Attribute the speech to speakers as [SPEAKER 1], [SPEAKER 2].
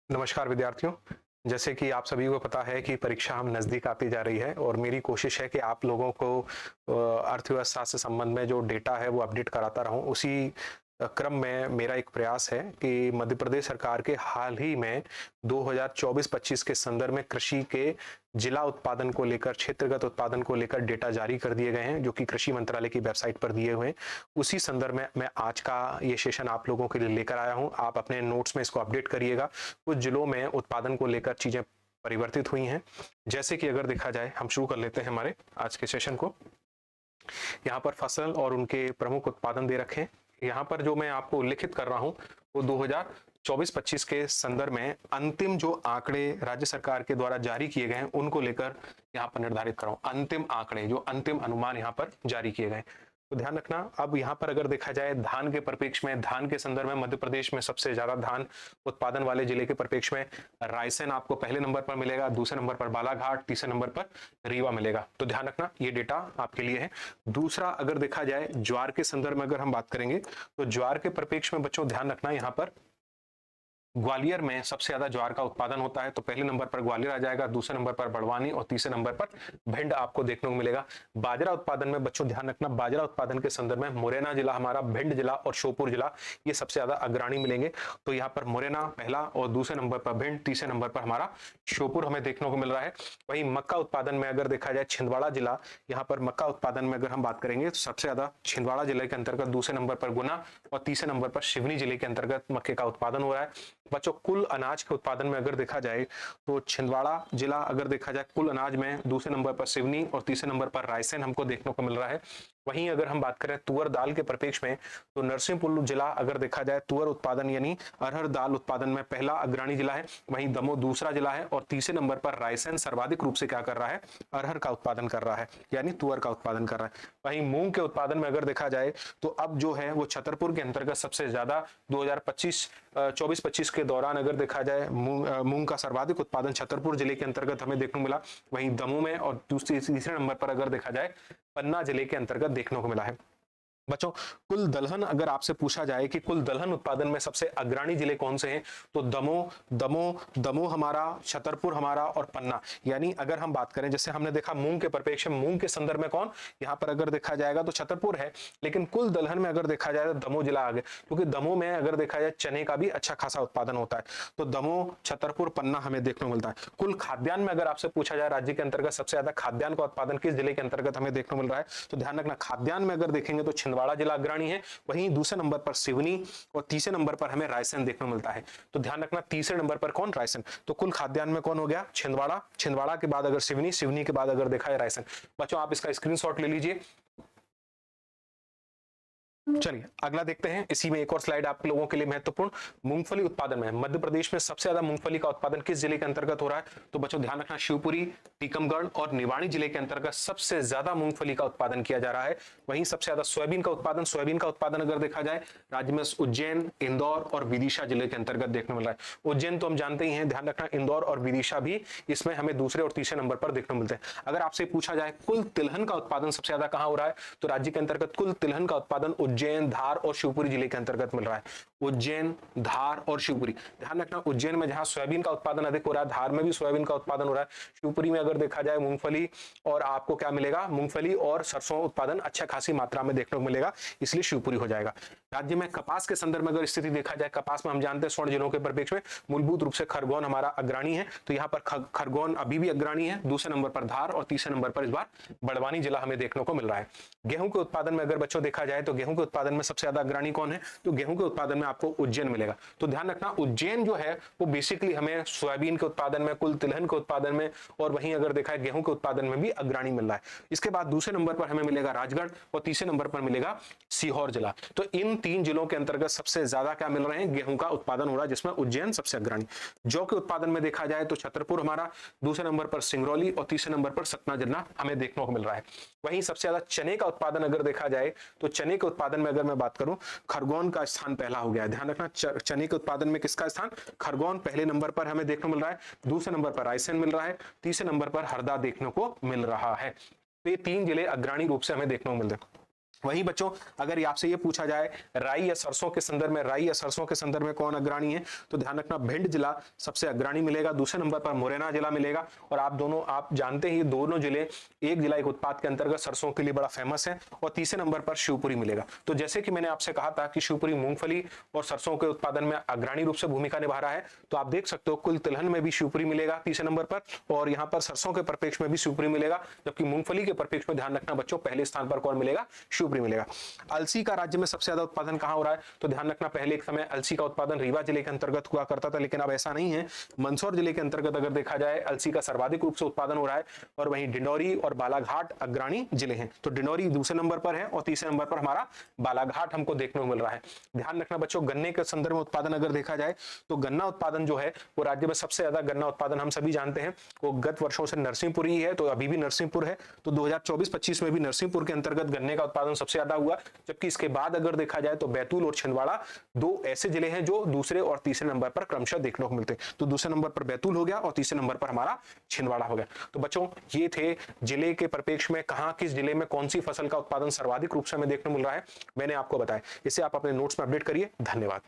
[SPEAKER 1] नमस्कार विद्यार्थियों। जैसे कि आप सभी को पता है कि परीक्षा हम नज़दीक आती जा रही है और मेरी कोशिश है कि आप लोगों को अर्थव्यवस्था से संबंध में जो डेटा है वो अपडेट कराता रहूं। उसी क्रम में मेरा एक प्रयास है कि मध्य प्रदेश सरकार के हाल ही में 2024-25 के संदर्भ में कृषि के जिला उत्पादन को लेकर, क्षेत्रगत उत्पादन को लेकर डेटा जारी कर दिए गए हैं, जो कि कृषि मंत्रालय की वेबसाइट पर दिए हुए हैं। उसी संदर्भ में मैं आज का ये सेशन आप लोगों के लिए लेकर आया हूं। आप अपने नोट्स में इसको अपडेट करिएगा। कुछ जिलों में उत्पादन को लेकर चीजें परिवर्तित हुई हैं। जैसे कि अगर देखा जाए, हम शुरू कर लेते हैं हमारे आज के सेशन को। यहाँ पर फसल और उनके प्रमुख उत्पादन दे रखे हैं। यहाँ पर जो मैं आपको उल्लेखित कर रहा हूँ वो 2024-25 के संदर्भ में अंतिम जो आंकड़े राज्य सरकार के द्वारा जारी किए गए हैं उनको लेकर यहाँ पर निर्धारित कर रहा हूँ। अंतिम आंकड़े, जो अंतिम अनुमान यहाँ पर जारी किए गए, तो ध्यान रखना। अब यहाँ पर अगर देखा जाए धान के परिप्रेक्ष्य में, धान के संदर्भ में मध्य प्रदेश में सबसे ज्यादा धान उत्पादन वाले जिले के परिप्रेक्ष्य में रायसेन आपको पहले नंबर पर मिलेगा, दूसरे नंबर पर बालाघाट, तीसरे नंबर पर रीवा मिलेगा। तो ध्यान रखना, ये डेटा आपके लिए है। दूसरा, अगर देखा जाए ज्वार के संदर्भ में अगर हम बात करेंगे तो ज्वार के परिप्रेक्ष्य में बच्चों ध्यान रखना, यहाँ पर ग्वालियर में सबसे ज्यादा ज्वार का उत्पादन होता है। तो पहले नंबर पर ग्वालियर आ जाएगा, दूसरे नंबर पर बड़वानी और तीसरे नंबर पर भिंड आपको देखने को मिलेगा। बाजरा उत्पादन में बच्चों ध्यान रखना, बाजरा उत्पादन के संदर्भ में मुरैना जिला हमारा, भिंड जिला और श्योपुर जिला ये सबसे ज्यादा अग्रणी मिलेंगे। तो यहाँ पर मुरैना पहला और दूसरे नंबर पर भिंड, तीसरे नंबर पर हमारा श्योपुर हमें देखने को मिल रहा है। वहीं मक्का उत्पादन में अगर देखा जाए छिंदवाड़ा जिला, यहाँ पर मक्का उत्पादन में अगर हम बात करेंगे तो सबसे ज्यादा छिंदवाड़ा जिले के अंतर्गत, दूसरे नंबर पर गुना और तीसरे नंबर पर सिवनी जिले के अंतर्गत मक्के का उत्पादन हो रहा है। बच्चों कुल अनाज के उत्पादन में अगर देखा जाए तो छिंदवाड़ा जिला अगर देखा जाए कुल अनाज में, दूसरे नंबर पर सिवनी और तीसरे नंबर पर रायसेन हमको देखने को मिल रहा है। वहीं अगर हम बात करें तुअर दाल के परिप्रेक्ष्य में तो नरसिंहपुर जिला अगर देखा जाए तुअर उत्पादन यानी अरहर दाल उत्पादन में पहला अग्रणी जिला है। वहीं दमोह दूसरा जिला है और तीसरे नंबर पर रायसेन सर्वाधिक रूप से क्या कर रहा है, अरहर का उत्पादन कर रहा है, यानी तुअर का उत्पादन कर रहा है। वहीं मूंग के उत्पादन में अगर देखा जाए तो अब जो है वो छतरपुर के अंतर्गत सबसे ज्यादा 2024-25 के दौरान अगर देखा जाए मूंग का सर्वाधिक उत्पादन छतरपुर जिले के अंतर्गत हमें देखने को मिला। वहीं दमोह में और तीसरे नंबर पर अगर देखा जाए पन्ना जिले के अंतर्गत देखने को मिला है। बच्चों कुल दलहन अगर आपसे पूछा जाए कि कुल दलहन उत्पादन में सबसे अग्रणी जिले कौन से हैं, तो दमोह हमारा, छतरपुर हमारा और पन्ना। यानी अगर हम बात करें, जैसे हमने देखा मूंग के परिप्रेक्ष्य, मूंग के संदर्भ में कौन, यहाँ पर अगर देखा जाएगा तो छतरपुर है, लेकिन कुल दलहन में अगर देखा जाए तो दमोह जिला आगे, क्योंकि दमोह में अगर देखा जाए चने का भी अच्छा खासा उत्पादन होता है। तो दमोह, छतरपुर, पन्ना हमें देखने को मिलता है। कुल खाद्यान्न में अगर आपसे पूछा जाए राज्य के अंतर्गत सबसे ज्यादा खाद्यान्न का उत्पादन किस जिले के अंतर्गत हमें देखने को मिल रहा है, तो ध्यान रखना खाद्यान्न में अगर देखेंगे तो छिंदवाड़ा जिला अग्रणी है। वहीं दूसरे नंबर पर सिवनी और तीसरे नंबर पर हमें रायसेन देखने को मिलता है। तो ध्यान रखना तीसरे नंबर पर कौन, रायसेन। तो कुल खाद्यान्न में कौन हो गया, छिंदवाड़ा, छिंदवाड़ा के बाद अगर सिवनी, सिवनी के बाद अगर देखा है रायसेन। बच्चों आप इसका स्क्रीनशॉट ले लीजिए। चलिए अगला देखते हैं। इसी में एक और स्लाइड आप लोगों के लिए महत्वपूर्ण, मूंगफली उत्पादन में मध्य प्रदेश में सबसे ज्यादा मूंगफली का उत्पादन किस जिले के अंतर्गत हो रहा है, तो बच्चों ध्यान रखना शिवपुरी, टीकमगढ़ और निवाड़ी जिले के अंतर्गत सबसे ज्यादा मूंगफली का उत्पादन किया जा रहा है। वहीं सबसे ज्यादा सोयाबीन का उत्पादन अगर देखा जाए राज्य में उज्जैन, इंदौर और विदिशा जिले के अंतर्गत देखने मिल रहा है। उज्जैन तो हम जानते ही हैं, ध्यान रखना इंदौर और विदिशा भी इसमें हमें दूसरे और तीसरे नंबर पर देखने मिलते हैं। अगर आपसे पूछा जाए कुल तिलहन का उत्पादन सबसे ज्यादा कहां हो रहा है, तो राज्य के अंतर्गत कुल तिलहन का उत्पादन उज्जैन, धार और शिवपुरी जिले के अंतर्गत मिल रहा है। उज्जैन, धार और शिवपुरी, ध्यान रखना उज्जैन में जहां सोयाबीन का उत्पादन अधिक हो रहा है, धार में भी सोयाबीन का उत्पादन हो रहा है, शिवपुरी में अगर देखा जाए मूंगफली और आपको क्या मिलेगा, मूंगफली और सरसों उत्पादन अच्छा खासी मात्रा में देखने को मिलेगा, इसलिए शिवपुरी हो जाएगा। राज्य में कपास के संदर्भ में अगर स्थिति देखा जाए, कपास में हम जानते हैं स्वर्ण जिलों के परिप्रेक्ष्य में मूलभूत रूप से खरगोन हमारा अग्रणी है। तो यहाँ पर खरगोन अभी भी अग्रणी है, दूसरे नंबर पर धार और तीसरे नंबर पर इस बार बड़वानी जिला हमें देखने को मिल रहा है। गेहूं के उत्पादन में अगर बच्चों देखा जाए तो गेहूं के उत्पादन में सबसे ज्यादा अग्रणी कौन है, तो गेहूं के उत्पादन में आपको उज्जैन मिलेगा। तो ध्यान रखना उज्जैन जो है वो बेसिकली हमें सोयाबीन के उत्पादन में, कुल तिलहन के उत्पादन में और वहीं अगर देखा है गेहूं के उत्पादन में भी अग्रणी मिल रहा है। इसके बाद दूसरे नंबर पर हमें मिलेगा राजगढ़ और तीसरे नंबर पर मिलेगा सीहोर जिला। तो इन तीन जिलों के अंतर्गत सबसे ज्यादा क्या मिल रहे हैं, गेहूं का उत्पादन हो रहा है, जिसमें उज्जैन सबसे अग्रणी। जौ के उत्पादन में देखा जाए तो छतरपुर हमारा, दूसरे नंबर पर सिंगरौली और तीसरे नंबर पर सतना जिला हमें देखने को मिल रहा है। वहीं सबसे ज्यादा चने का उत्पादन अगर देखा जाए तो चने के उत्पादन में अगर मैं बात करूं, खरगोन का स्थान पहला हो गया है। ध्यान रखना चने के उत्पादन में किसका स्थान, खरगोन पहले नंबर पर हमें देखने को मिल रहा है, दूसरे नंबर पर रायसेन मिल रहा है, तीसरे नंबर पर हरदा देखने को मिल रहा है। तो ये तीन जिले अग्रणी रूप से हमें देखने को मिल रहे हैं। वहीं बच्चों अगर ये आपसे ये पूछा जाए राई या सरसों के संदर्भ में कौन अग्रणी है, तो ध्यान रखना भिंड जिला सबसे अग्रणी मिलेगा, दूसरे नंबर पर मुरैना जिला मिलेगा। और आप जानते हैं ये दोनों जिले एक जिला एक उत्पाद के अंतर्गत सरसों के लिए बड़ा फेमस है। और तीसरे नंबर पर शिवपुरी मिलेगा। तो जैसे कि मैंने आपसे कहा था कि शिवपुरी मूंगफली और सरसों के उत्पादन में अग्रणी रूप से भूमिका निभा रहा है, तो आप देख सकते हो कुल तिलहन में भी शिवपुरी मिलेगा तीसरे नंबर पर, और यहाँ पर सरसों के परिप्रेक्ष्य में भी शिवपुरी मिलेगा, जबकि मूंगफली के परिप्रेक्ष्य में ध्यान रखना बच्चों पहले स्थान पर कौन मिलेगा, शिवपुरी मिलेगा। अलसी का राज्य में सबसे ज्यादा उत्पादन कहां हो रहा है, तो ध्यान रखना पहले एक समय अलसी का उत्पादन रीवा जिले के अंतर्गत हुआ करता था, लेकिन अब ऐसा नहीं है। मंदसौर जिले के अंतर्गत अगर देखा जाए अलसी का सर्वाधिक रूप से उत्पादन हो रहा है, और वहीं डिंडौरी और बालाघाट अग्रणी जिले हैं। तो डिंडौरी दूसरे नंबर पर है और तीसरे नंबर पर हमारा बालाघाट हमको देखने को मिल रहा है। ध्यान रखना बच्चों गन्ने के संदर्भ में उत्पादन अगर देखा जाए तो गन्ना उत्पादन जो है वो राज्य में सबसे ज्यादा गन्ना उत्पादन हम सभी जानते हैं वो गत वर्षों से नरसिंहपुर ही है, तो अभी भी नरसिंहपुर है। तो 2024-25 में भी नरसिंहपुर के अंतर्गत गन्ने का उत्पादन सबसे ज्यादा हुआ, जबकि इसके बाद अगर देखा जाए तो बैतूल और छिंदवाड़ा दो ऐसे जिले हैं जो दूसरे और तीसरे नंबर पर क्रमशः देखने को मिलते हैं। तो दूसरे नंबर पर बैतूल हो गया और तीसरे नंबर पर हमारा छिंदवाड़ा हो गया। तो बच्चों ये थे जिले के परिप्रेक्ष्य में कहां किस जिले में कौन सी फसल का उत्पादन सर्वाधिक रूप से हमें देखने को मिल रहा है, मैंने आपको बताया। इसे आप अपने नोट्स में अपडेट करिए। धन्यवाद।